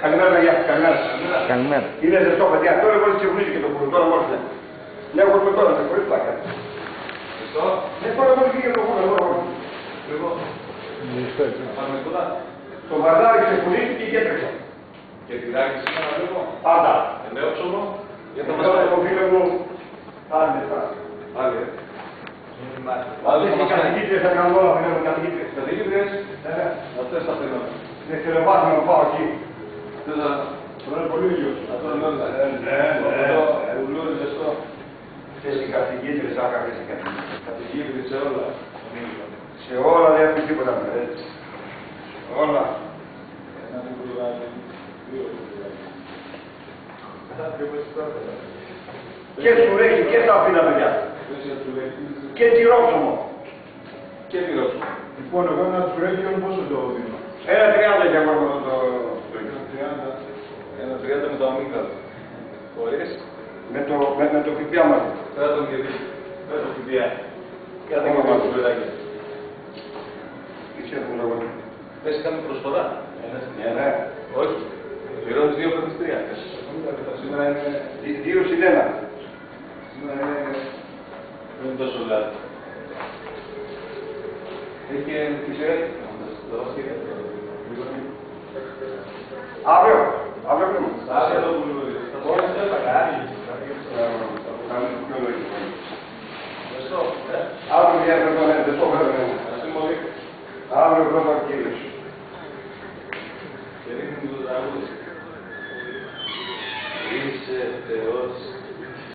Καλημέρα, γεια. Καλημέρα. Καλημέρα. Είναι ζεστό, παιδιά. Τώρα μόλις ξεφνίζει και το πουλο. Τώρα μόλις είναι. Ναι, εγώ είμαι τώρα, δεν χωρίς πλάκα. Ζεστό. Ναι, τώρα μόλις βγήκε το πουλο. Λοιπόν. Πάμε κοντά. Το βαρδάρι ξεφνίστηκε και έτρεξε. Και τυράκι σήμερα βλέπω. Πάντα. Ελαιόψωμο. Για το Εδώ μασάκι. το φίλο μου. Άντε, Άλλη, Άλλες οι καθηγήτρες θα κάνουν όλα, φίλε μου, καθηγήτρες. Καθηγήτρες. Αυτές τα θέλαμε. Δεν θέλω βάθμο να πάω εκεί. Αυτές θα... Τώρα είναι πολύ ήλιος. Αυτό είναι όλα. Αυτό ουλούρι ζεστό. Αυτές οι καθηγήτρες, άκαρες οι καθηγήτρες. Καθηγήτρες σε όλα. Σε όλα δεν έχουν τίποτα, έτσι. Όλα. Ένα μικρούλάκι. Δύο μικρούλάκι. Και σουρέκι και τα αφήνα, παιδιά. Και τυρόψωμο. Και τυρόψωμο. Λοιπόν, εγώ ένα σουρέκι πόσο το δίνω. 1,30 για μόνο το... 1,30 με το αμύγδαλο. Χωρίς. Με το πιπιά μαζί. Πέρα τον και δει. Πέρα τον πιπιά. Κάτε και πάνω σουρέκι. Τι ξέρετε μου λόγω. Θες κάνει προσφορά. Ναι. Όχι. Πληρώνεις 2 πέντε 3. Σήμερα είναι... 2 συν 1. Σήμερα είναι... Δεν είναι τόσο λάθος. Έχει και τυχεράκι. Αύριο. Αύριο πρέπει. Αύριο το πουλούδι. Όχι, δεν θα κάνει. Ευχαριστώ. Αύριο βγαίνει το ναι, δεν το βέβαια. Αύριο πρώτα ο κύριος. Και ρίχνει το τραγούδι. Είσαι Θεός.